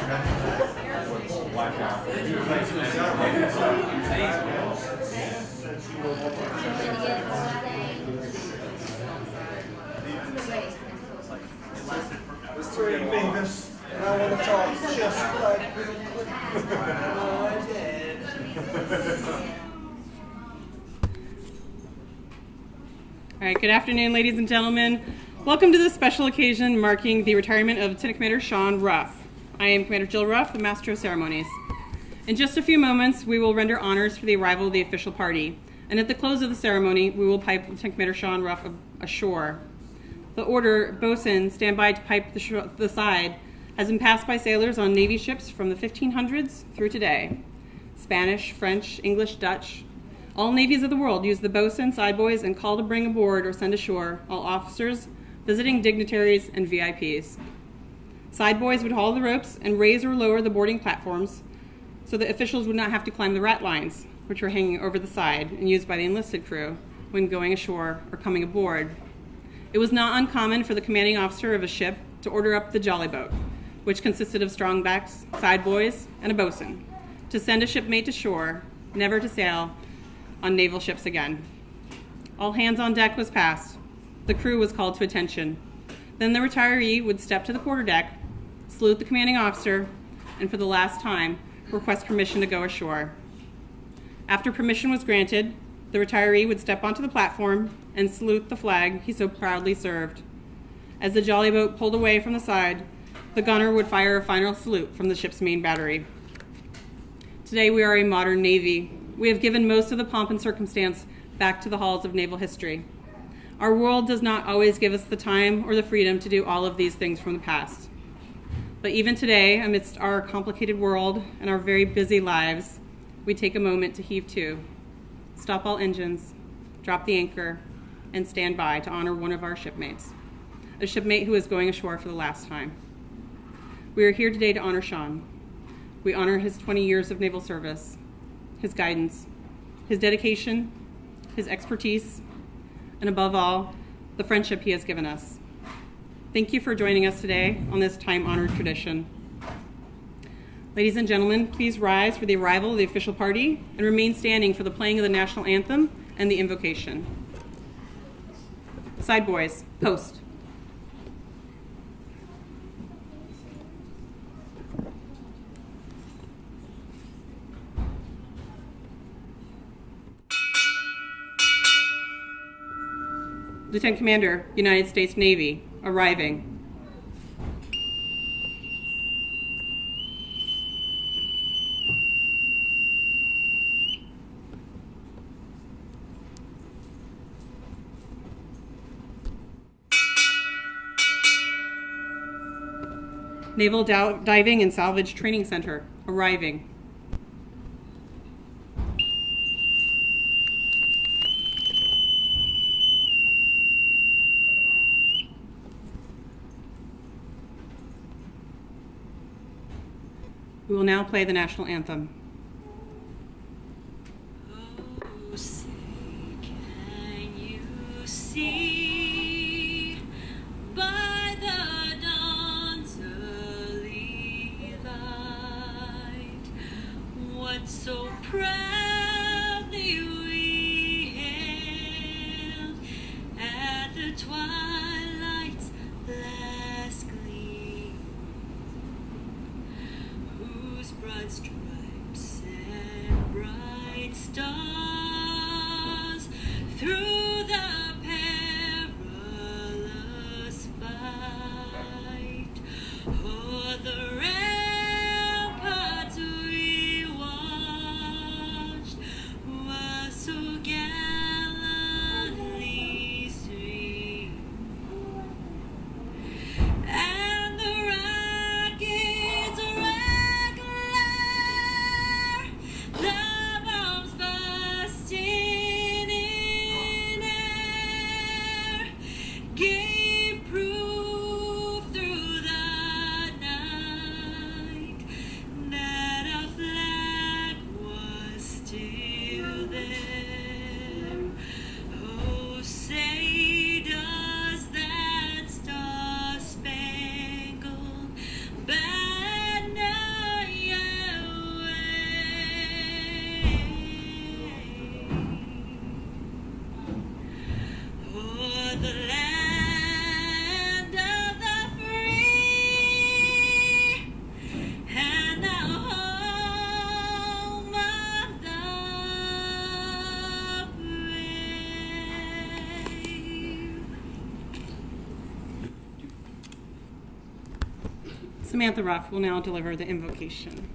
Three fingers, and I want to talk just like my dad. All right, good afternoon, ladies and gentlemen. Welcome to this special occasion marking the retirement of Lieutenant Commander Sean Ruff. I am Commander Jill Ruff, the Master of Ceremonies. In just a few moments, we will render honors for the arrival of the official party, and at the close of the ceremony, we will pipe Lieutenant Commander Sean Ruff ashore. The order, bosun, stand by to pipe the side, has been passed by sailors on Navy ships from the 1500s through today. Spanish, French, English, Dutch. All navies of the world use the bosun, side boys, and call to bring aboard or send ashore all officers, visiting dignitaries, and VIPs. Side boys would haul the ropes and raise or lower the boarding platforms so that officials would not have to climb the rat lines, which were hanging over the side and used by the enlisted crew when going ashore or coming aboard. It was not uncommon for the commanding officer of a ship to order up the jolly boat, which consisted of strongbacks, side boys, and a bosun, to send a shipmate to shore, never to sail on naval ships again. All hands on deck was passed. The crew was called to attention. Then the retiree would step to the quarterdeck, salute the commanding officer, and for the last time, request permission to go ashore. After permission was granted, the retiree would step onto the platform and salute the flag he so proudly served. As the jolly boat pulled away from the side, the gunner would fire a final salute from the ship's main battery. Today we are a modern Navy. We have given most of the pomp and circumstance back to the halls of naval history. Our world does not always give us the time or the freedom to do all of these things from the past. But even today, amidst our complicated world and our very busy lives, we take a moment to heave to, stop all engines, drop the anchor, and stand by to honor one of our shipmates, a shipmate who is going ashore for the last time. We are here today to honor Sean. We honor his 20 years of naval service, his guidance, his dedication, his expertise, and above all, the friendship he has given us. Thank you for joining us today on this time-honored tradition. Ladies and gentlemen, please rise for the arrival of the official party and remain standing for the playing of the national anthem and the invocation. Side boys, post. Lieutenant Commander, United States Navy, arriving. Naval Diving and Salvage Training Center, arriving. We will now play the national anthem. Oh, say, can you see by the dawn's early light what so proudly we hailed at the twilight's last gleam, whose broad stripes and bright stars through the perilous fight o'er the ramparts we watched Samantha Ruff will now deliver the invocation.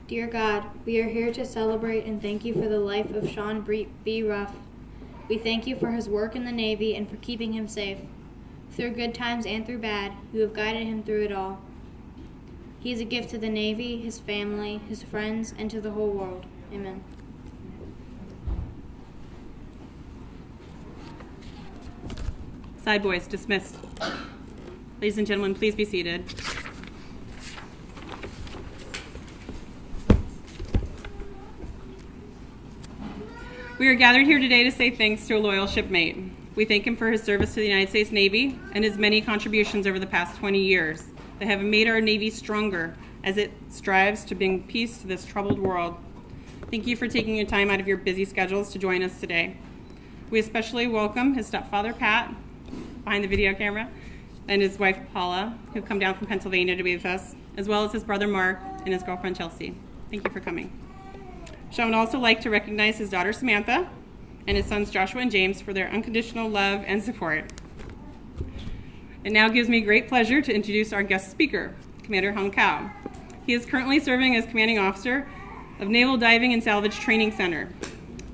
Dear God, we are here to celebrate and thank you for the life of Sean B. Ruff. We thank you for his work in the Navy and for keeping him safe. Through good times and through bad, you have guided him through it all. He is a gift to the Navy, his family, his friends, and to the whole world. Amen. Side boys dismissed. Ladies and gentlemen, please be seated. We are gathered here today to say thanks to a loyal shipmate. We thank him for his service to the United States Navy and his many contributions over the past 20 years that have made our Navy stronger as it strives to bring peace to this troubled world. Thank you for taking your time out of your busy schedules to join us today. We especially welcome his stepfather, Pat, behind the video camera, and his wife, Paula, who've come down from Pennsylvania to be with us, as well as his brother, Mark, and his girlfriend, Chelsea. Thank you for coming. Sean would also like to recognize his daughter, Samantha, and his sons, Joshua and James, for their unconditional love and support. It now gives me great pleasure to introduce our guest speaker, Commander Hung Cao. He is currently serving as commanding officer of Naval Diving and Salvage Training Center.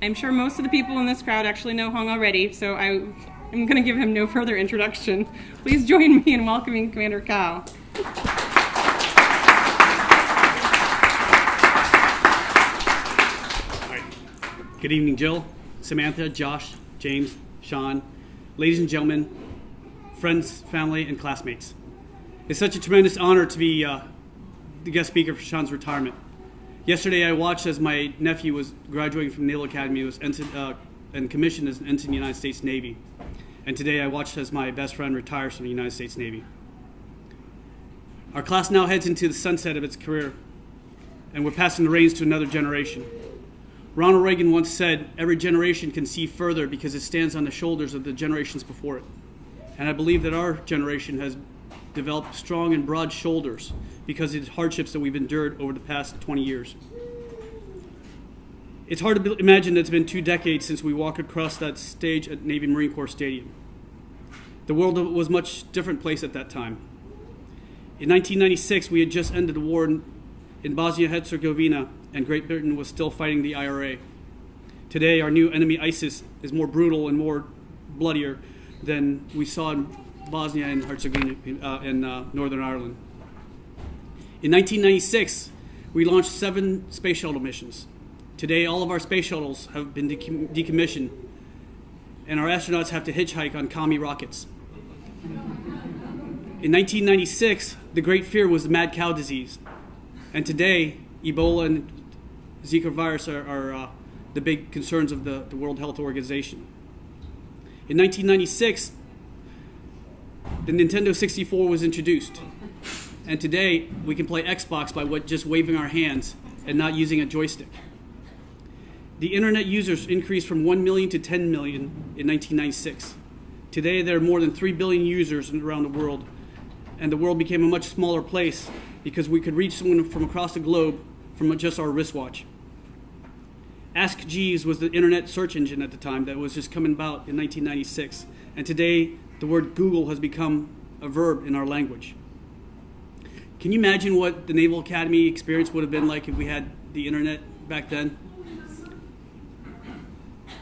I'm sure most of the people in this crowd actually know Hung already, so I'm going to give him no further introduction. Please join me in welcoming Commander Cao. Good evening, Jill, Samantha, Josh, James, Sean, ladies and gentlemen, friends, family, and classmates. It's such a tremendous honor to be the guest speaker for Sean's retirement. Yesterday, I watched as my nephew was graduating from Naval Academy and commissioned as an ensign in the United States Navy. And today, I watched as my best friend retires from the United States Navy. Our class now heads into the sunset of its career, and we're passing the reins to another generation. Ronald Reagan once said, "Every generation can see further because it stands on the shoulders of the generations before it." And I believe that our generation has developed strong and broad shoulders because of the hardships that we've endured over the past 20 years. It's hard to imagine that it's been 2 decades since we walked across that stage at Navy Marine Corps Stadium. The world was a much different place at that time. In 1996, we had just ended the war in Bosnia-Herzegovina, and Great Britain was still fighting the IRA. Today, our new enemy, ISIS, is more brutal and more bloodier than we saw in Bosnia and Herzegovina in Northern Ireland. In 1996, we launched 7 space shuttle missions. Today, all of our space shuttles have been decommissioned, and our astronauts have to hitchhike on commie rockets. In 1996, the great fear was the mad cow disease, and today, Ebola and Zika virus are the big concerns of the World Health Organization. In 1996, the Nintendo 64 was introduced. And today, we can play Xbox by just waving our hands and not using a joystick. The internet users increased from 1 million to 10 million in 1996. Today, there are more than 3 billion users around the world, and the world became a much smaller place because we could reach someone from across the globe from just our wristwatch. Ask Jeeves was the internet search engine at the time that was just coming about in 1996. And today, the word Google has become a verb in our language. Can you imagine what the Naval Academy experience would have been like if we had the internet back then?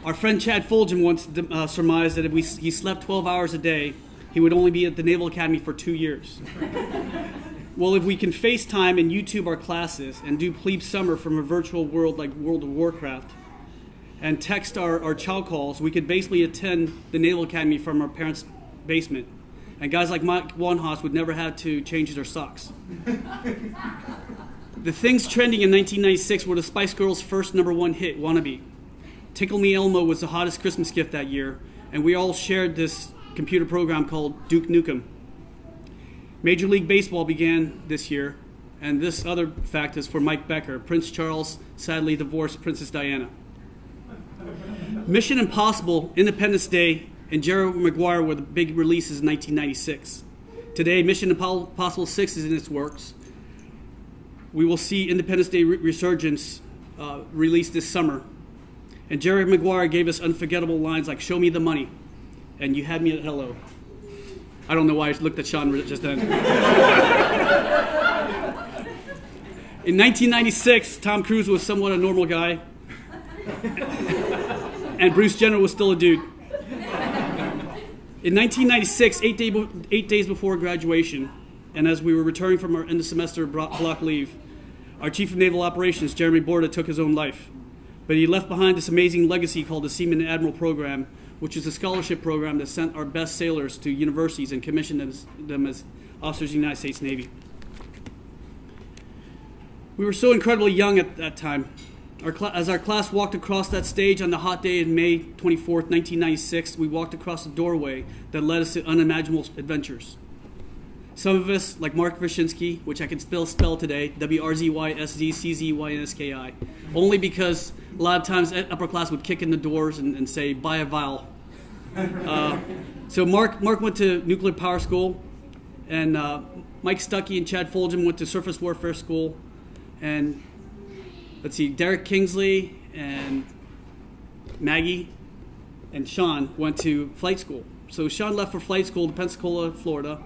Our friend Chad Fulgham once surmised that if he slept 12 hours a day, he would only be at the Naval Academy for 2 years. Well, if we can FaceTime and YouTube our classes and do plebe summer from a virtual world like World of Warcraft and text our chow calls, we could basically attend the Naval Academy from our parents' basement. And guys like Mike Wanhaus would never have to change their socks. The things trending in 1996 were the Spice Girls' first #1 hit, Wannabe. Tickle Me Elmo was the hottest Christmas gift that year, and we all shared this computer program called Duke Nukem. Major League Baseball began this year, and this other fact is for Mike Becker. Prince Charles sadly divorced Princess Diana. Mission Impossible, Independence Day, and Jerry Maguire were the big releases in 1996. Today, Mission Impossible 6 is in its works. We will see Independence Day Resurgence released this summer. And Jerry Maguire gave us unforgettable lines like, "Show me the money," and "You had me at hello." I don't know why I looked at Sean just then. In 1996, Tom Cruise was somewhat a normal guy, and Bruce Jenner was still a dude. In 1996, 8 days before graduation, and as we were returning from our end of semester block leave, our Chief of Naval Operations, Jeremy Borda, took his own life. But he left behind this amazing legacy called the Seaman and Admiral Program, which is a scholarship program that sent our best sailors to universities and commissioned them as officers of the United States Navy. We were so incredibly young at that time. As our class walked across that stage on the hot day of May 24th, 1996, we walked across a doorway that led us to unimaginable adventures. Some of us, like Mark Wyszynski, which I can still spell today, WRZYSZCZYNSKI, only because a lot of times upper class would kick in the doors and say, "Buy a vial." So Mark went to nuclear power school, and Mike Stuckey and Chad Fulgham went to surface warfare school, and Derek Kingsley and Maggie and Sean went to flight school. So Sean left for flight school to Pensacola, Florida,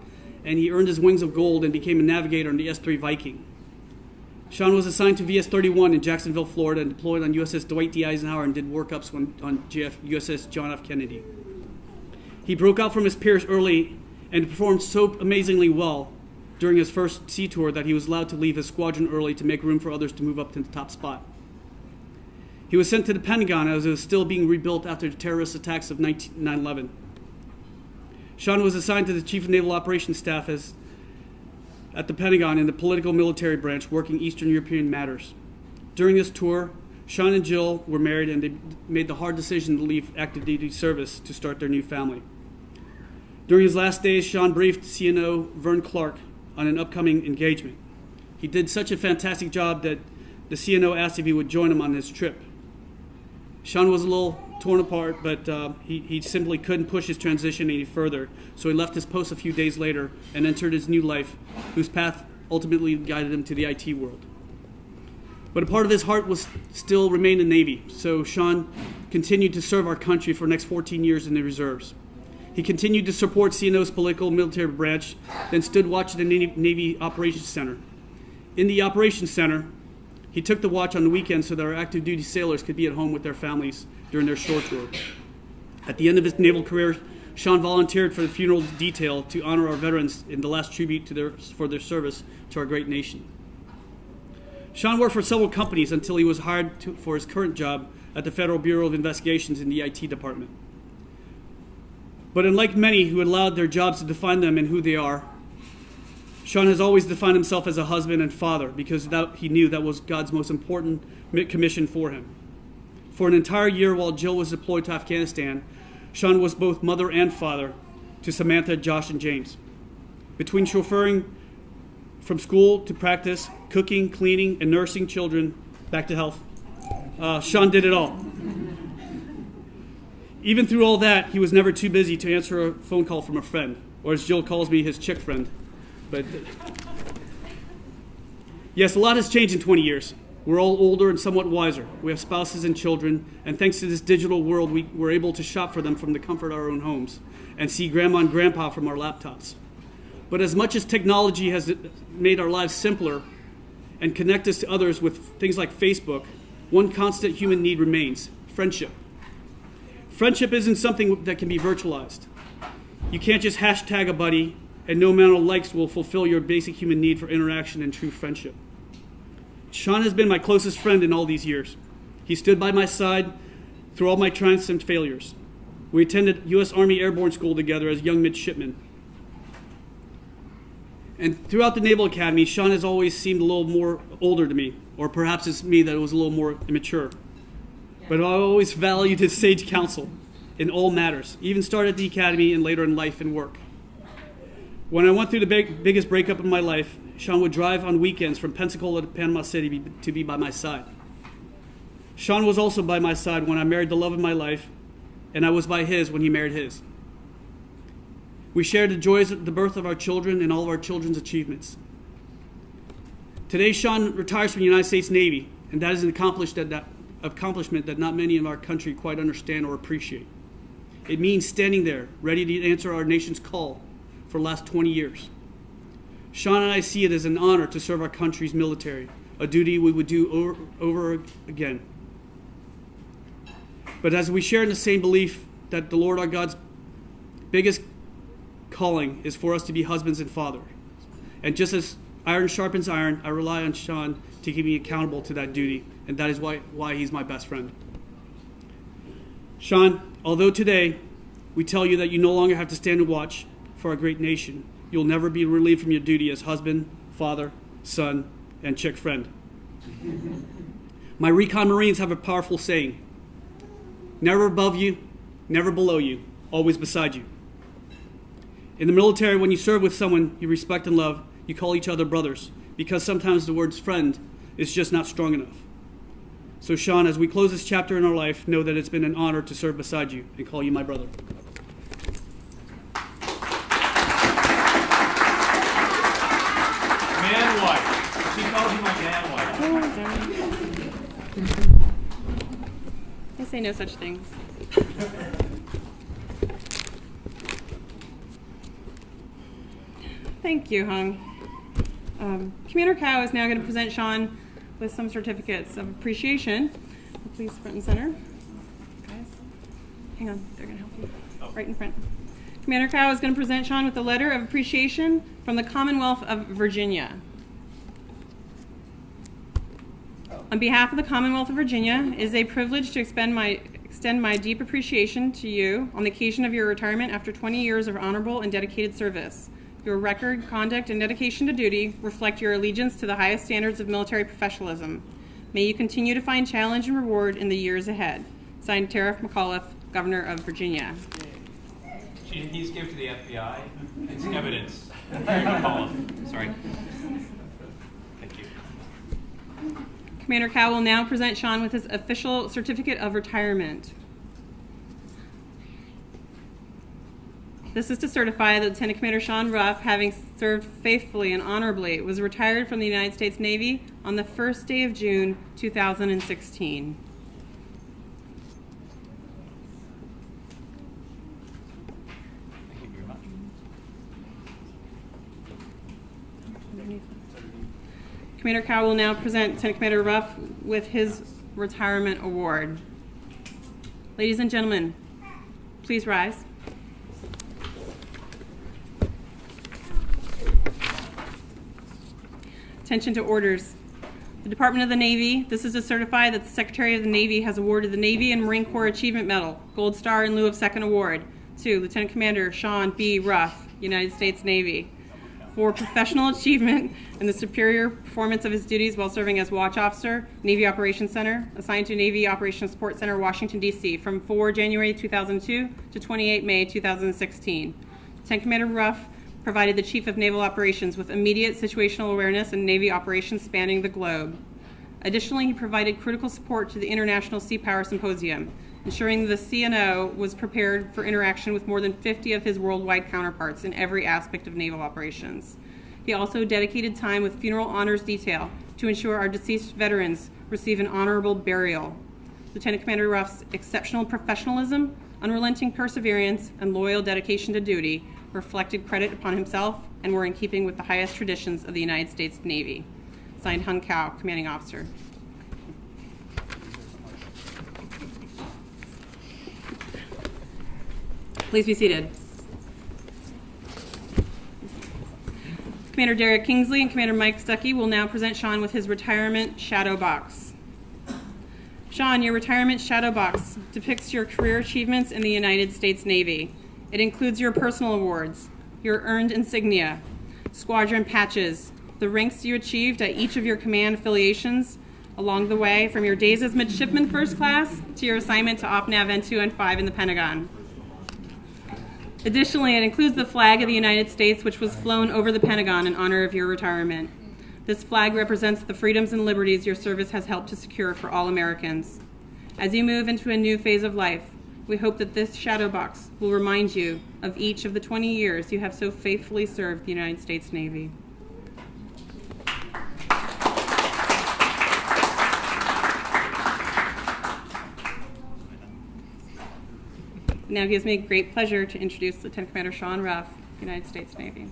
and he earned his wings of gold and became a navigator on the S-3 Viking. Sean was assigned to VS-31 in Jacksonville, Florida, and deployed on USS Dwight D. Eisenhower and did workups on USS John F. Kennedy. He broke out from his peers early and performed so amazingly well during his first sea tour that he was allowed to leave his squadron early to make room for others to move up to the top spot. He was sent to the Pentagon as it was still being rebuilt after the terrorist attacks of 9/11. Sean was assigned to the Chief of Naval Operations Staff at the Pentagon in the political military branch working Eastern European matters. During this tour, Sean and Jill were married and they made the hard decision to leave active duty service to start their new family. During his last days, Sean briefed CNO Vern Clark on an upcoming engagement. He did such a fantastic job that the CNO asked if he would join him on his trip. Sean was a little torn apart, but he simply couldn't push his transition any further, so he left his post a few days later and entered his new life, whose path ultimately guided him to the IT world. But a part of his heart was still remained in the Navy, so Sean continued to serve our country for the next 14 years in the reserves. He continued to support CNO's political military branch, then stood watch at the Navy Operations Center. In the Operations Center, he took the watch on the weekends so that our active duty sailors could be at home with their families during their shore tour. At the end of his naval career, Sean volunteered for the funeral detail to honor our veterans in the last tribute for their service to our great nation. Sean worked for several companies until he was hired for his current job at the Federal Bureau of Investigations in the IT department. But unlike many who allowed their jobs to define them and who they are, Sean has always defined himself as a husband and father because he knew that was God's most important commission for him. For an entire year while Jill was deployed to Afghanistan, Sean was both mother and father to Samantha, Josh, and James. Between chauffeuring from school to practice, cooking, cleaning, and nursing children back to health, Sean did it all. Even through all that, he was never too busy to answer a phone call from a friend, or as Jill calls me, his chick friend. But yes, a lot has changed in 20 years. We're all older and somewhat wiser. We have spouses and children, and thanks to this digital world, we're able to shop for them from the comfort of our own homes and see grandma and grandpa from our laptops. But as much as technology has made our lives simpler and connect us to others with things like Facebook, one constant human need remains: friendship. Friendship isn't something that can be virtualized. You can't just hashtag a buddy, and no amount of likes will fulfill your basic human need for interaction and true friendship. Sean has been my closest friend in all these years. He stood by my side through all my triumphs and failures. We attended U.S. Army Airborne School together as young midshipmen. And throughout the Naval Academy, Sean has always seemed a little more older to me, or perhaps it's me that was a little more immature. But I always valued his sage counsel in all matters, even started at the academy and later in life and work. When I went through the biggest breakup in my life, Sean would drive on weekends from Pensacola to Panama City to be by my side. Sean was also by my side when I married the love of my life, and I was by his when he married his. We shared the joys of the birth of our children and all of our children's achievements. Today, Sean retires from the United States Navy, and that is an accomplishment accomplishment that not many in our country quite understand or appreciate. It means standing there, ready to answer our nation's call for the last 20 years. Sean and I see it as an honor to serve our country's military, a duty we would do over again. But as we share in the same belief that the Lord our God's biggest calling is for us to be husbands and fathers. And just as iron sharpens iron, I rely on Sean to keep me accountable to that duty, and that is why he's my best friend. Sean, although today we tell you that you no longer have to stand and watch for our great nation, you'll never be relieved from your duty as husband, father, son, and chick friend. My recon Marines have a powerful saying: never above you, never below you, always beside you. In the military, when you serve with someone you respect and love, you call each other brothers, because sometimes the word friend is just not strong enough. So Sean, as we close this chapter in our life, know that it's been an honor to serve beside you and call you my brother. Man wife. She calls you my man wife. I say no such things. Thank you, Hung. Commander Cow is now going to present Sean with some certificates of appreciation. Please, front and center. Guys, hang on, they're going to help you. Right in front. Commander Cow is going to present Sean with a letter of appreciation from the Commonwealth of Virginia. On behalf of the Commonwealth of Virginia, it is a privilege to extend my deep appreciation to you on the occasion of your retirement after 20 years of honorable and dedicated service. Your record, conduct, and dedication to duty reflect your allegiance to the highest standards of military professionalism. May you continue to find challenge and reward in the years ahead. Signed, Tara McAuliffe, Governor of Virginia. He's given to the FBI. It's evidence. Terry McAuliffe. Sorry. Thank you. Commander Cow will now present Sean with his official certificate of retirement. This is to certify that Lieutenant Commander Sean Ruff, having served faithfully and honorably, was retired from the United States Navy on the first day of June, 2016. Thank you very much. Commander Cow will now present Lieutenant Commander Ruff with his retirement award. Ladies and gentlemen, please rise. Attention to orders. The Department of the Navy, this is to certify that the Secretary of the Navy has awarded the Navy and Marine Corps Achievement Medal, Gold Star in lieu of second award, to Lieutenant Commander Sean B. Ruff, United States Navy, for professional achievement in the superior performance of his duties while serving as Watch Officer, Navy Operations Center, assigned to Navy Operations Support Center, Washington, D.C., from 4 January 2002 to 28 May 2016. Lieutenant Commander Ruff provided the Chief of Naval Operations with immediate situational awareness in Navy operations spanning the globe. Additionally, he provided critical support to the International Sea Power Symposium, ensuring the CNO was prepared for interaction with more than 50 of his worldwide counterparts in every aspect of naval operations. He also dedicated time with funeral honors detail to ensure our deceased veterans receive an honorable burial. Lieutenant Commander Ruff's exceptional professionalism, unrelenting perseverance, and loyal dedication to duty reflected credit upon himself and were in keeping with the highest traditions of the United States Navy. Signed, Hung Cow, Commanding Officer. Please be seated. Commander Derek Kingsley and Commander Mike Stuckey will now present Sean with his retirement shadow box. Sean, your retirement shadow box depicts your career achievements in the United States Navy. It includes your personal awards, your earned insignia, squadron patches, the ranks you achieved at each of your command affiliations along the way, from your days as midshipman first class to your assignment to OPNAV N2 and 5 in the Pentagon. Additionally, it includes the flag of the United States, which was flown over the Pentagon in honor of your retirement. This flag represents the freedoms and liberties your service has helped to secure for all Americans. As you move into a new phase of life, we hope that this shadow box will remind you of each of the 20 years you have so faithfully served the United States Navy. now gives me great pleasure to introduce Lieutenant Commander Sean Ruff, United States Navy.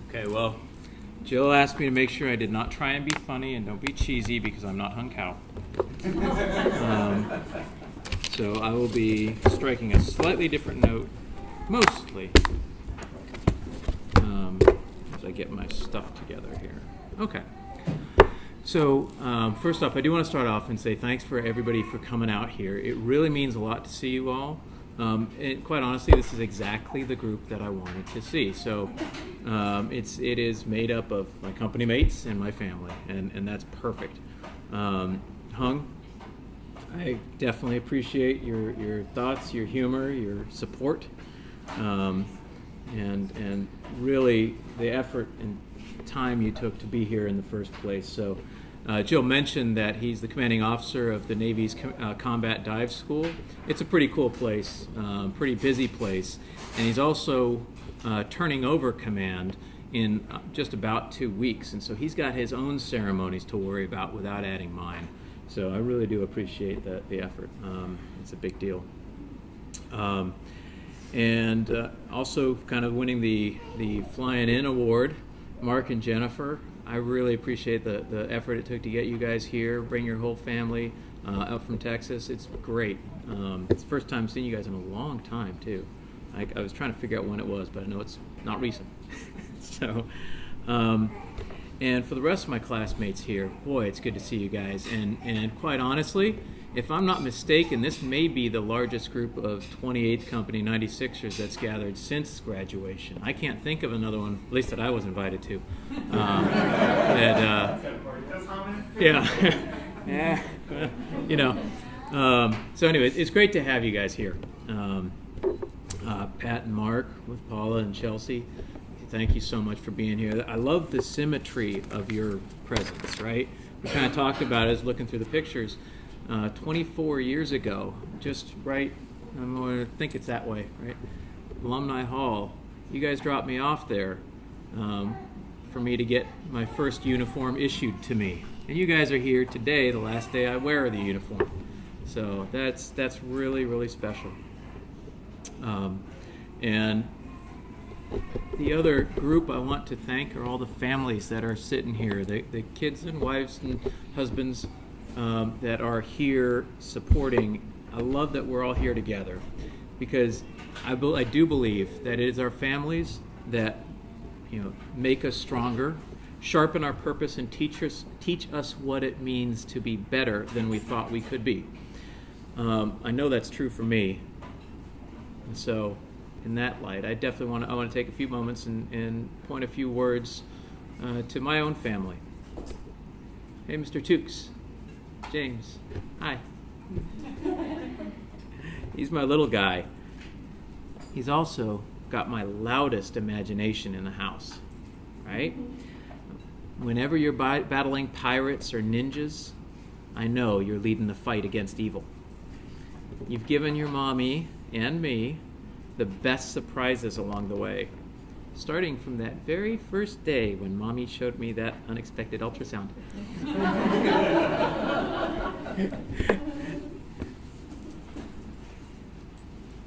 Okay, well, Jill asked me to make sure I did not try and be funny and don't be cheesy because I'm not Hung Kao. So I will be striking a slightly different note, mostly, as I get my stuff together here. Okay. So first off, I do want to start off and say thanks for everybody for coming out here. It really means a lot to see you all. And quite honestly, this is exactly the group that I wanted to see. So it is made up of my company mates and my family, and that's perfect. Hung, I definitely appreciate your thoughts, your humor, your support, and really the effort and time you took to be here in the first place. So Jill mentioned that he's the commanding officer of the Navy's Combat Dive School. It's a pretty cool place, pretty busy place, and he's also turning over command in just about 2 weeks, and so he's got his own ceremonies to worry about without adding mine. So I really do appreciate the effort. It's a big deal. And also kind of winning the Flying In Award, Mark and Jennifer. I really appreciate the effort it took to get you guys here, bring your whole family out from Texas. It's great. It's the first time seeing you guys in a long time, too. I was trying to figure out when it was, but I know it's not recent. So, and for the rest of my classmates here, boy, it's good to see you guys. And quite honestly, if I'm not mistaken, this may be the largest group of 28th Company 96ers that's gathered since graduation. I can't think of another one, at least that I was invited to. Yeah, you know. So anyway, it's great to have you guys here. Pat and Mark with Paula and Chelsea, thank you so much for being here. I love the symmetry of your presence, right? We kind of talked about it as looking through the pictures. 24 years ago, just right, I'm going to think it's that way, right? Alumni Hall, you guys dropped me off there for me to get my first uniform issued to me. And you guys are here today, the last day I wear the uniform. So that's really, really special. And the other group I want to thank are all the families that are sitting here, the kids and wives and husbands that are here supporting. I love that we're all here together because I do believe that it is our families that make us stronger, sharpen our purpose, and teach us what it means to be better than we thought we could be. I know that's true for me, and so in that light, I definitely want to take a few moments and point a few words to my own family. Hey, Mr. Tukes. James, hi. He's my little guy. He's also got my loudest imagination in the house, right? Whenever you're battling pirates or ninjas, I know you're leading the fight against evil. You've given your mommy and me the best surprises along the way, starting from that very first day when Mommy showed me that unexpected ultrasound.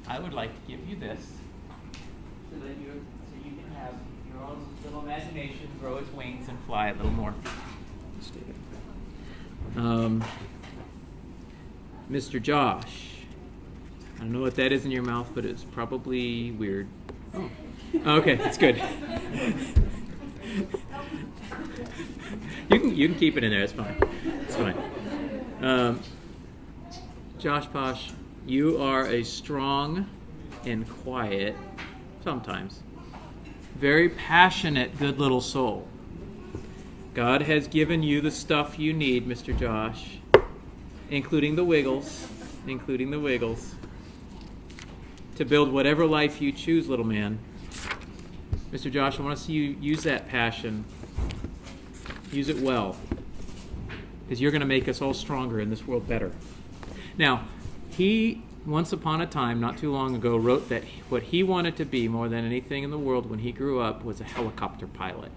I would like to give you this so that you can have your own little imagination grow its wings and fly a little more. Mr. Josh, I don't know what that is in your mouth, but it's probably weird. Oh. Okay, that's good. You can keep it in there. It's fine. It's fine. Josh Posh, you are a strong and quiet, sometimes, very passionate, good little soul. God has given you the stuff you need, Mr. Josh, including the wiggles, to build whatever life you choose, little man. Mr. Josh, I want to see you use that passion. Use it well, because you're going to make us all stronger in this world better. Now, he, once upon a time, not too long ago, wrote that what he wanted to be more than anything in the world when he grew up was a helicopter pilot.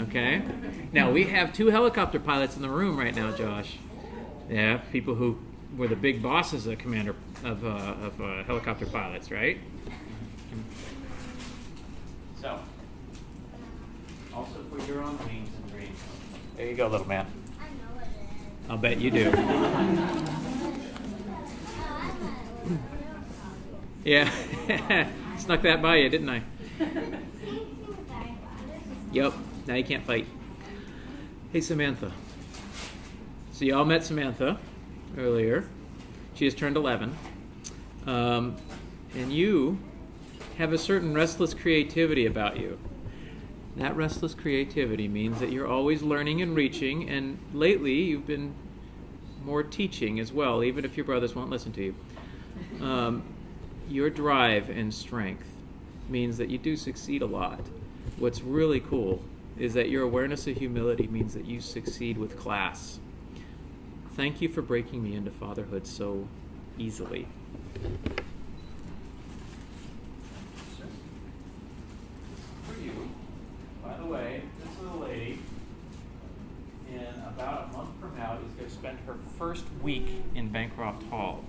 Okay? Now, we have 2 helicopter pilots in the room right now, Josh. Yeah, people who were the big bosses of helicopter pilots, right? So, also for your own wings and dreams. There you go, little man. I'll bet you do. Yeah, snuck that by you, didn't I? Yep, now you can't fight. Hey, Samantha. So you all met Samantha earlier. She has turned 11. And you have a certain restless creativity about you. That restless creativity means that you're always learning and reaching, and lately you've been more teaching as well, even if your brothers won't listen to you. Your drive and strength means that you do succeed a lot. What's really cool is that your awareness of humility means that you succeed with class. Thank you for breaking me into fatherhood so easily. For you, by the way, this little lady, in about a month from now, is going to spend her first week in Bancroft Hall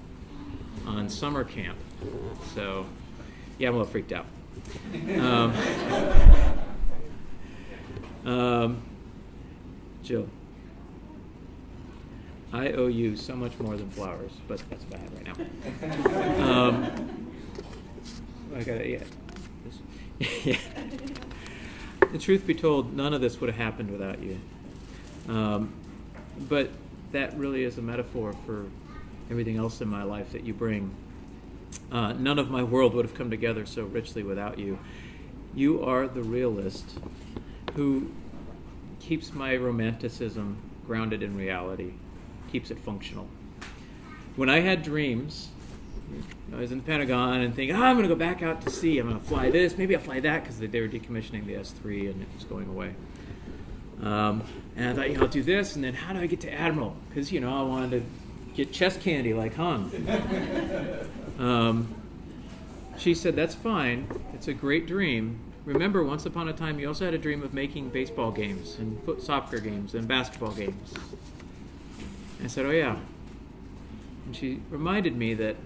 on summer camp. So, yeah, I'm a little freaked out. Jill, I owe you so much more than flowers, but that's bad right now. I got it. Yeah. Yeah. The truth be told, none of this would have happened without you. But that really is a metaphor for everything else in my life that you bring. None of my world would have come together so richly without you. You are the realist who keeps my romanticism grounded in reality, keeps it functional. When I had dreams, I was in the Pentagon and thinking, I'm going to go back out to sea. I'm going to fly this. Maybe I'll fly that, because they were decommissioning the S-3 and it was going away. And I thought, I'll do this, and then how do I get to Admiral? Because, I wanted to get chest candy like Hung. She said, that's fine. It's a great dream. Remember, once upon a time, you also had a dream of making baseball games and soccer games and basketball games. And I said, oh, yeah. And she reminded me that,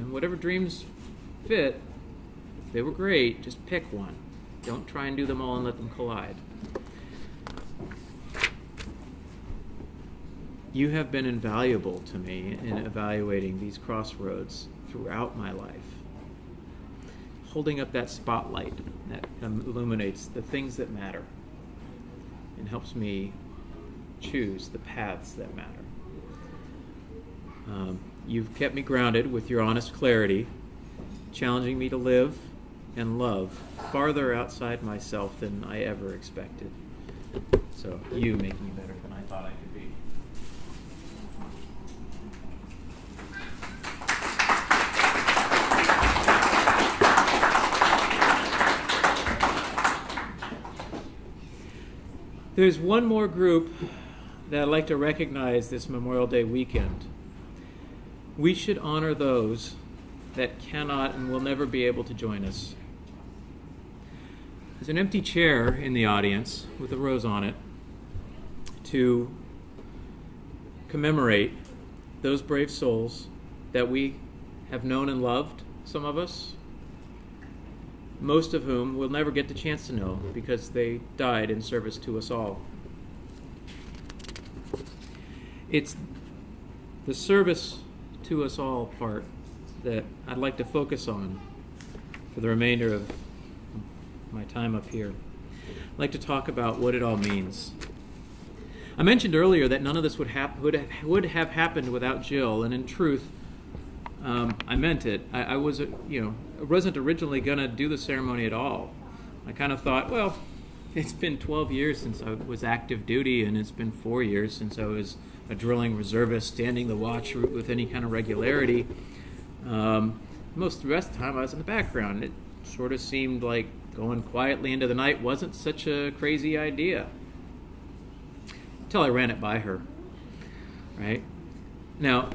whatever dreams fit, they were great. Just pick one. Don't try and do them all and let them collide. You have been invaluable to me in evaluating these crossroads throughout my life. Holding up that spotlight that illuminates the things that matter and helps me choose the paths that matter. You've kept me grounded with your honest clarity, challenging me to live and love farther outside myself than I ever expected. So you make me better than I thought I could be. There's one more group that I'd like to recognize this Memorial Day weekend. We should honor those that cannot and will never be able to join us. There's an empty chair in the audience with a rose on it to commemorate those brave souls that we have known and loved, some of us, most of whom we'll never get the chance to know because they died in service to us all. It's the service to us all part that I'd like to focus on for the remainder of my time up here. I'd like to talk about what it all means. I mentioned earlier that none of this would have happened without Jill, and in truth, I meant it. I wasn't originally going to do the ceremony at all. I kind of thought, well, it's been 12 years since I was active duty, and it's been 4 years since I was a drilling reservist standing the watch route with any kind of regularity. Most of the rest of the time I was in the background. It sort of seemed like going quietly into the night wasn't such a crazy idea. Until I ran it by her. Right? Now,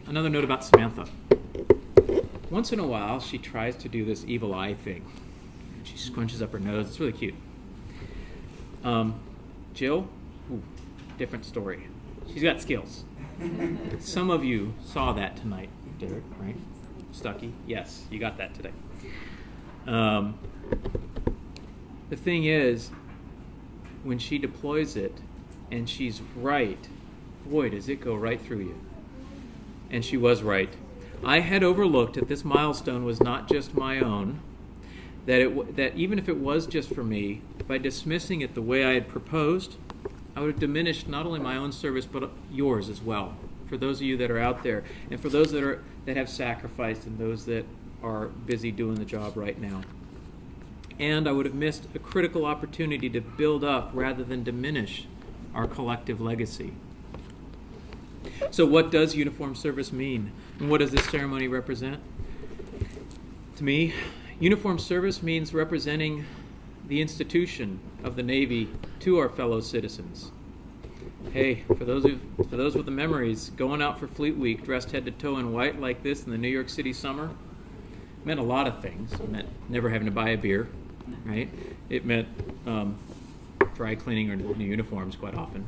another note about Samantha. Once in a while, she tries to do this evil eye thing. She scrunches up her nose. It's really cute. Jill, different story. She's got skills. Some of you saw that tonight, Derek, right? Stucky? Yes, you got that today. The thing is, when she deploys it and she's right, boy, does it go right through you. And she was right. I had overlooked that this milestone was not just my own, that even if it was just for me, by dismissing it the way I had proposed, I would have diminished not only my own service, but yours as well. For those of you that are out there, and for those that have sacrificed, and those that are busy doing the job right now. And I would have missed a critical opportunity to build up rather than diminish our collective legacy. So what does uniformed service mean? And what does this ceremony represent? To me, uniformed service means representing the institution of the Navy to our fellow citizens. Hey, for those with the memories, going out for Fleet Week dressed head to toe in white like this in the New York City summer meant a lot of things. It meant never having to buy a beer, right? It meant dry cleaning or new uniforms quite often.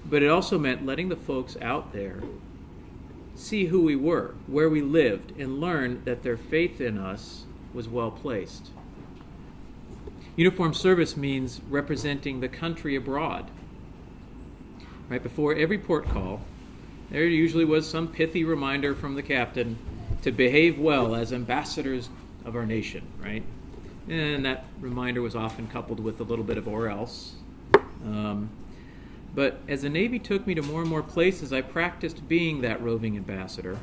But it also meant letting the folks out there see who we were, where we lived, and learn that their faith in us was well placed. Uniformed service means representing the country abroad. Right before every port call, there usually was some pithy reminder from the captain to behave well as ambassadors of our nation, right? And that reminder was often coupled with a little bit of or else. But as the Navy took me to more and more places, I practiced being that roving ambassador.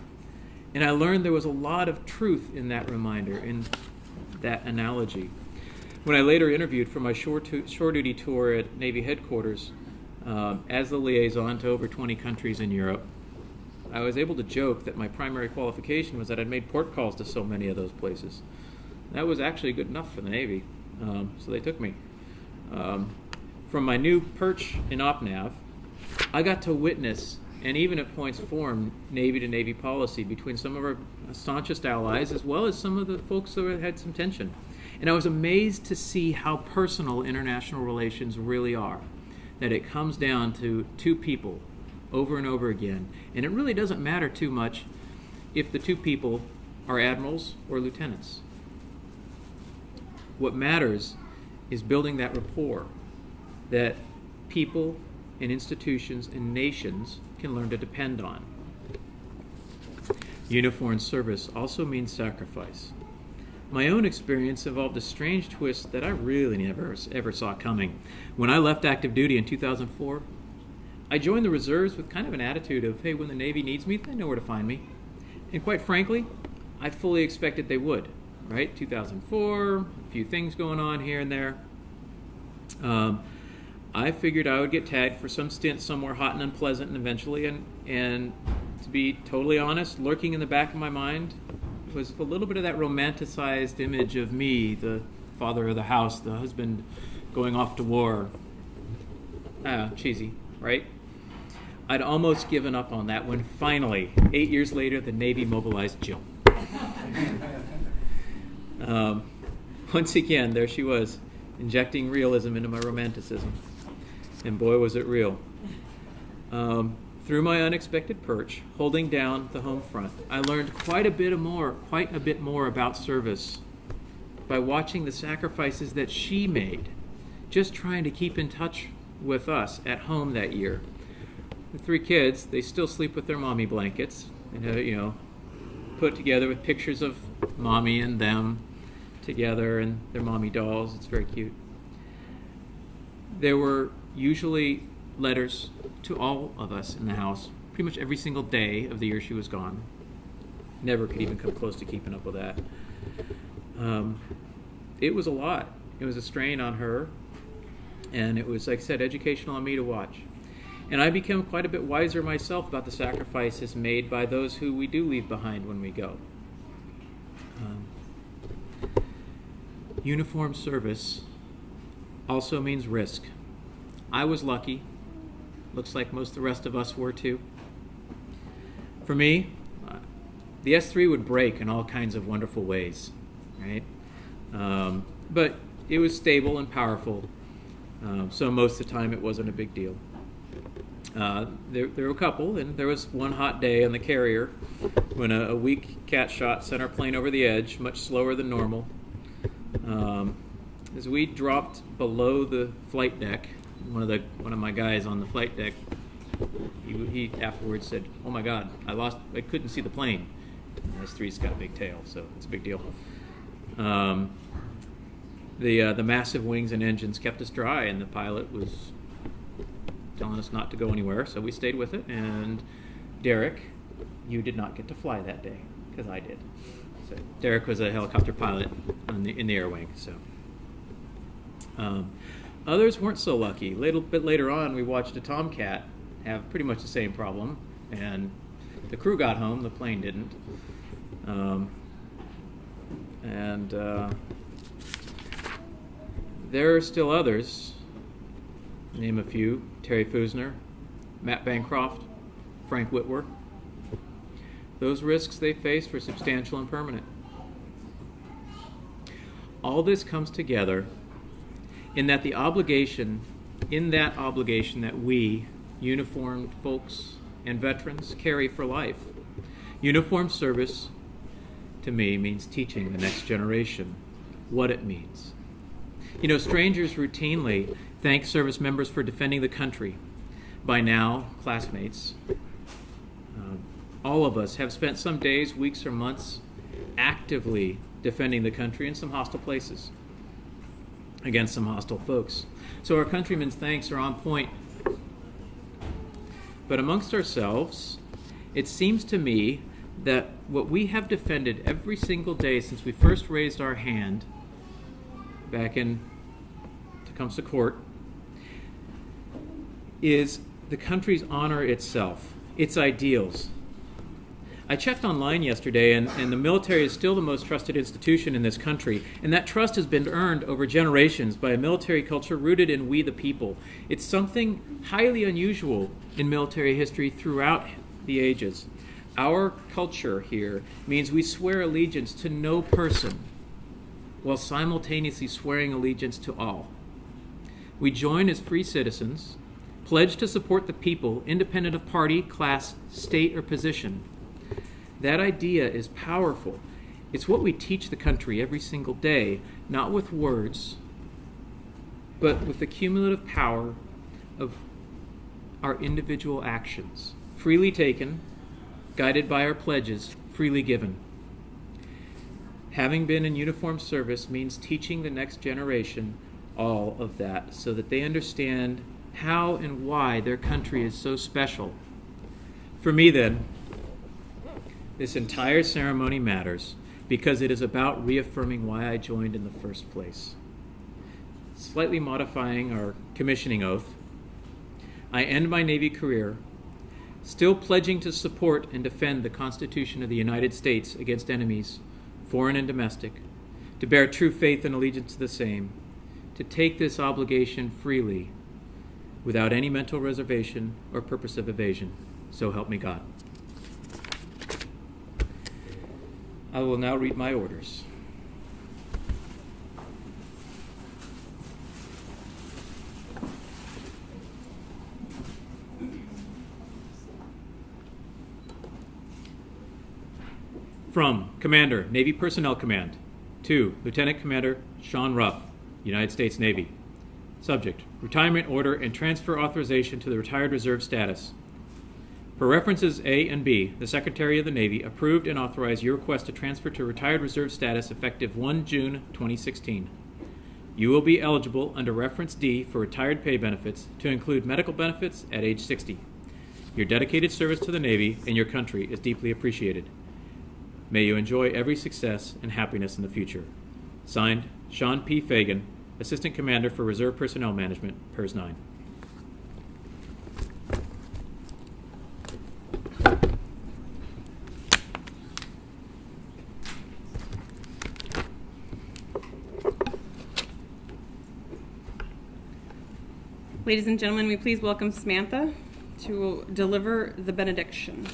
And I learned there was a lot of truth in that reminder, in that analogy. When I later interviewed for my shore duty tour at Navy headquarters, as the liaison to over 20 countries in Europe, I was able to joke that my primary qualification was that I'd made port calls to so many of those places. That was actually good enough for the Navy, so they took me. From my new perch in OPNAV, I got to witness and even at points form Navy-to-Navy policy between some of our staunchest allies as well as some of the folks that had some tension. And I was amazed to see how personal international relations really are, that it comes down to two people over and over again. And it really doesn't matter too much if the two people are admirals or lieutenants. What matters is building that rapport that people and institutions and nations can learn to depend on. Uniformed service also means sacrifice. My own experience involved a strange twist that I really never ever saw coming. When I left active duty in 2004, I joined the reserves with kind of an attitude of, hey, when the Navy needs me, they know where to find me. And quite frankly, I fully expected they would, right? 2004, a few things going on here and there. I figured I would get tagged for some stint somewhere hot and unpleasant and eventually, and to be totally honest, lurking in the back of my mind was a little bit of that romanticized image of me, the father of the house, the husband going off to war. Cheesy, right? I'd almost given up on that when finally, 8 years later, the Navy mobilized Jill. Once again, there she was, injecting realism into my romanticism. And boy, was it real. Through my unexpected perch, holding down the home front, I learned quite a bit more about service by watching the sacrifices that she made, just trying to keep in touch with us at home that year. The 3 kids, they still sleep with their mommy blankets, and put together with pictures of mommy and them together and their mommy dolls. It's very cute. There were usually letters to all of us in the house pretty much every single day of the year she was gone. Never could even come close to keeping up with that. It was a lot. It was a strain on her, and it was, like I said, educational on me to watch. And I became quite a bit wiser myself about the sacrifices made by those who we do leave behind when we go. Uniformed service also means risk. I was lucky. Looks like most of the rest of us were too. For me, the S3 would break in all kinds of wonderful ways, right? But it was stable and powerful, so most of the time it wasn't a big deal. There were a couple, and there was one hot day on the carrier when a weak cat shot sent our plane over the edge, much slower than normal. As we dropped below the flight deck, one of my guys on the flight deck, he afterwards said, "Oh my God, I couldn't see the plane." And S3's got a big tail, so it's a big deal. The massive wings and engines kept us dry, and the pilot was telling us not to go anywhere, so we stayed with it. And Derek, you did not get to fly that day, because I did. So Derek was a helicopter pilot in the air wing. So others weren't so lucky. A little bit later on, we watched a Tomcat have pretty much the same problem, and the crew got home, the plane didn't. There are still others. Name a few: Terry Fusner, Matt Bancroft, Frank Whitwer. Those risks they faced were substantial and permanent. All this comes together in that obligation that we, uniformed folks and veterans, carry for life. Uniformed service, to me, means teaching the next generation what it means. You know, strangers routinely thank service members for defending the country. By now, classmates, all of us have spent some days, weeks, or months actively defending the country in some hostile places against some hostile folks. So our countrymen's thanks are on point. But amongst ourselves, it seems to me that what we have defended every single day since we first raised our hand back in Tecumseh Court is the country's honor itself, its ideals. I checked online yesterday, and the military is still the most trusted institution in this country, and that trust has been earned over generations by a military culture rooted in we the people. It's something highly unusual in military history throughout the ages. Our culture here means we swear allegiance to no person while simultaneously swearing allegiance to all. We join as free citizens, pledge to support the people independent of party, class, state, or position. That idea is powerful. It's what we teach the country every single day, not with words, but with the cumulative power of our individual actions, freely taken, guided by our pledges, freely given. Having been in uniformed service means teaching the next generation all of that so that they understand how and why their country is so special. For me, then, this entire ceremony matters because it is about reaffirming why I joined in the first place. Slightly modifying our commissioning oath, I end my Navy career still pledging to support and defend the Constitution of the United States against enemies, foreign and domestic, to bear true faith and allegiance to the same, to take this obligation freely, without any mental reservation or purpose of evasion. So help me God. I will now read my orders. From Commander, Navy Personnel Command, to Lieutenant Commander Sean Ruff, United States Navy. Subject: retirement order and transfer authorization to the retired reserve status. For references A and B, the Secretary of the Navy approved and authorized your request to transfer to retired reserve status effective 1 June 2016. You will be eligible under reference D for retired pay benefits to include medical benefits at age 60. Your dedicated service to the Navy and your country is deeply appreciated. May you enjoy every success and happiness in the future. Signed, Sean P. Fagan, Assistant Commander for Reserve Personnel Management, PERS 9. Ladies and gentlemen, we please welcome Samantha to deliver the benediction.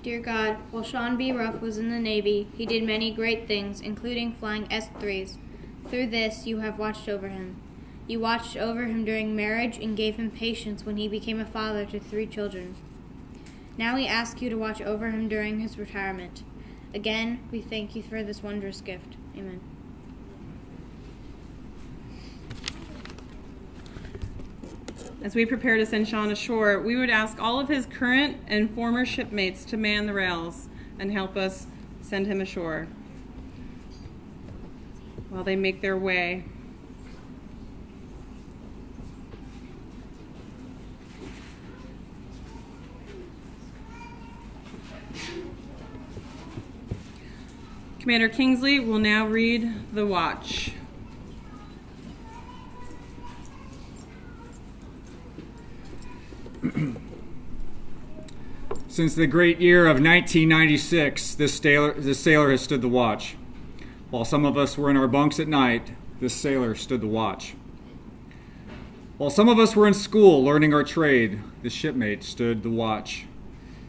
Dear God, while Sean B. Ruff was in the Navy, he did many great things, including flying S-3s. Through this, you have watched over him. You watched over him during marriage and gave him patience when he became a father to 3 children. Now we ask you to watch over him during his retirement. Again, we thank you for this wondrous gift. Amen. As we prepare to send Sean ashore, we would ask all of his current and former shipmates to man the rails and help us send him ashore while they make their way. Commander Kingsley will now read the watch. Since the great year of 1996, this sailor has stood the watch. While some of us were in our bunks at night, this sailor stood the watch. While some of us were in school learning our trade, this shipmate stood the watch.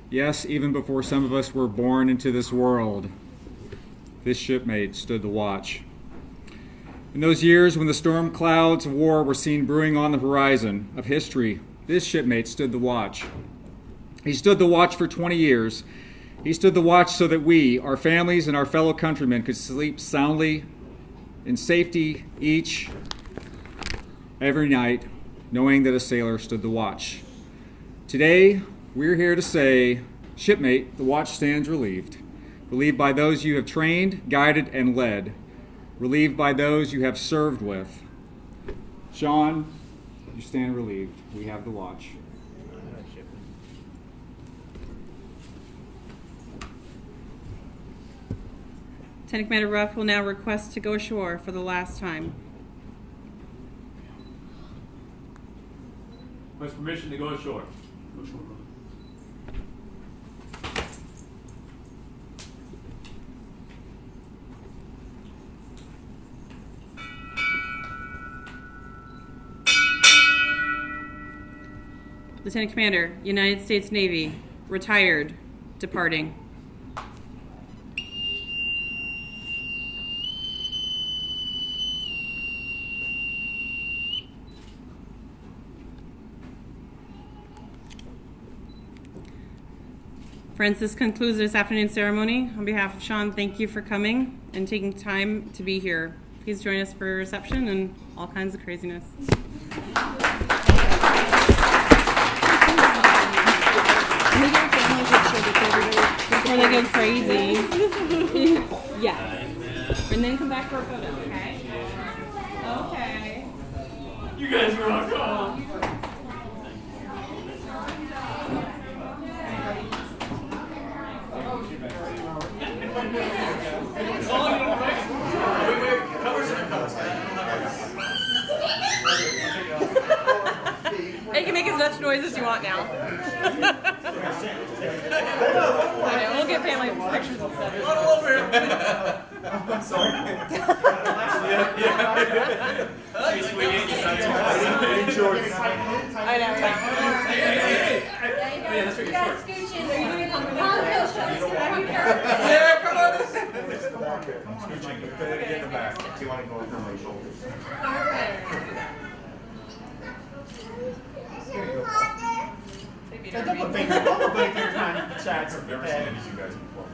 Yes, even before some of us were born into this world, this shipmate stood the watch. In those years when the storm clouds of war were seen brewing on the horizon of history, this shipmate stood the watch. He stood the watch for 20 years. He stood the watch so that we, our families, and our fellow countrymen could sleep soundly in safety every night, knowing that a sailor stood the watch. Today, we're here to say, shipmate, the watch stands relieved. Relieved by those you have trained, guided, and led. Relieved by those you have served with. Sean, you stand relieved. We have the watch. Lieutenant Commander Ruff will now request to go ashore for the last time. Request permission to go ashore. Go ashore, brother. Lieutenant Commander, United States Navy, retired, departing. Friends, this concludes this afternoon's ceremony. On behalf of Sean, thank you for coming and taking time to be here. Please join us for reception and all kinds of craziness. Before they go crazy. Yeah. And then come back for a photo, okay? Okay. You guys rock on. You can make as much noise as you want now. I know, we'll get family pictures and stuff. I'm sorry. Hey, sweetie, I know, right? Yeah, that's what you're short. Yeah, come on. I'm scooching. Put it in the back. Do you want to go over my shoulders? Double finger time. Chad's I've never seen any of you guys before.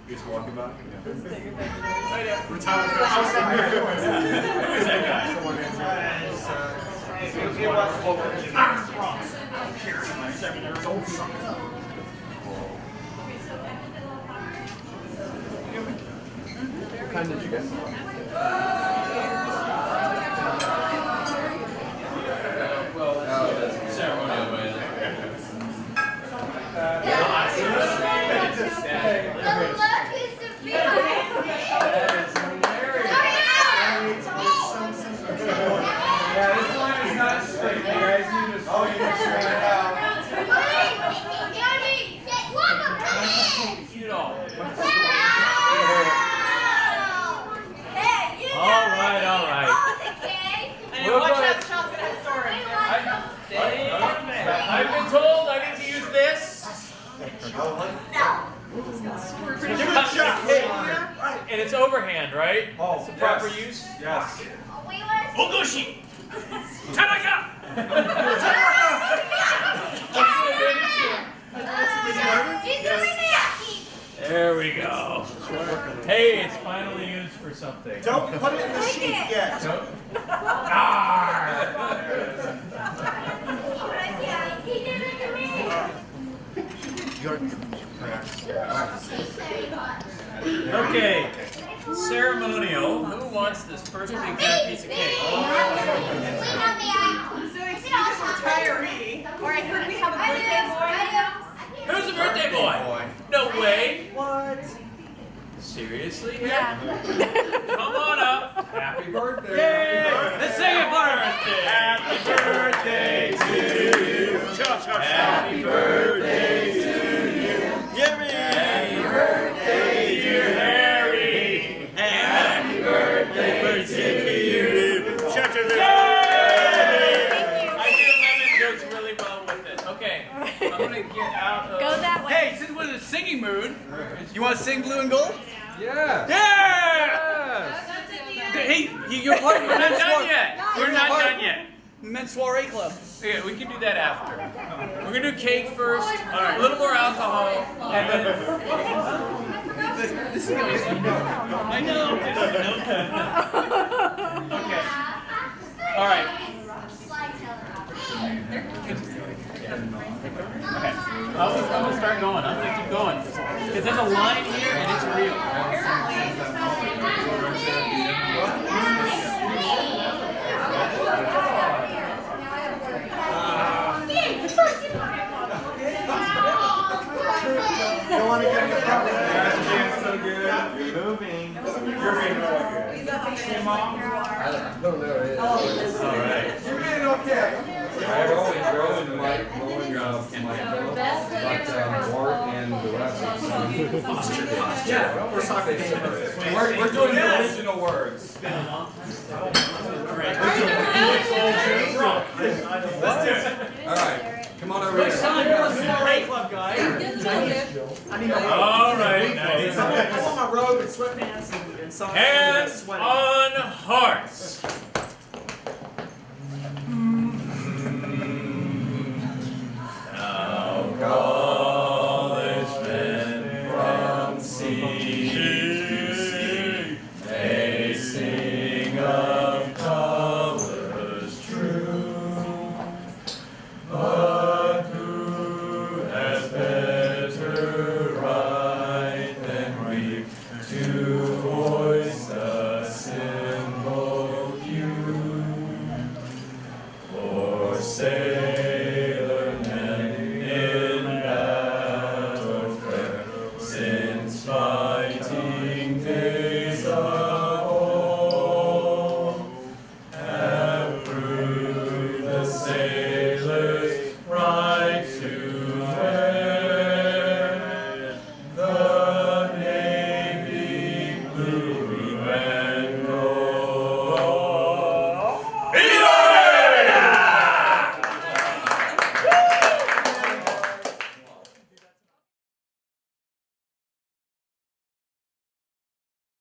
You just walking back? Retired. Who's that guy? My 7-year-old son. What kind did you get? Ceremonial way. Eat it all. All right. I know, watch out, Sean's gonna have a story. I've been told I need to use this. hand, right? Oh, That's the proper yes. use? Yes. Ogoshi! Tanaka! There we go. Hey, it's finally used for something. Don't put it in the sheet yet. Okay, ceremonial. Who wants this first big fat piece of cake? Retiree. Or I heard we have a birthday boy. Who's the birthday boy? No way. What? Seriously? Yeah. Come on up. Happy birthday. Yay! Let's sing it, Bart. Happy birthday to you. Happy birthday to you. Jimmy! Happy birthday, dear Harry. Happy birthday to you. I do lemon goes really well with it. Okay, I'm gonna get out of. Go that way. Hey, since we're in a singing mood, you want to sing Blue and Gold? Yes. Yeah! Hey, you're part of the We're not men's done soiree. yet. We're not done yet. Men's soiree club. Okay, we can do that after. We're gonna do cake first, a little more alcohol, and then. This is gonna be. I know. Okay. All right. Okay. I'm gonna start going. I'm gonna keep going because there's a line here and it's real. Don't want to get in the front. That's so good. You're moving. You're being really good. Hey, Mom. All right. You're being okay. I've always grown like mowing my pillow, but Wart and the rest of the Yeah, we're talking. We're doing the original words. Let's do it. All right, come on over here. Son, you're a soiree club guy. All right. I want my robe and sweatpants and socks. Hands on hearts.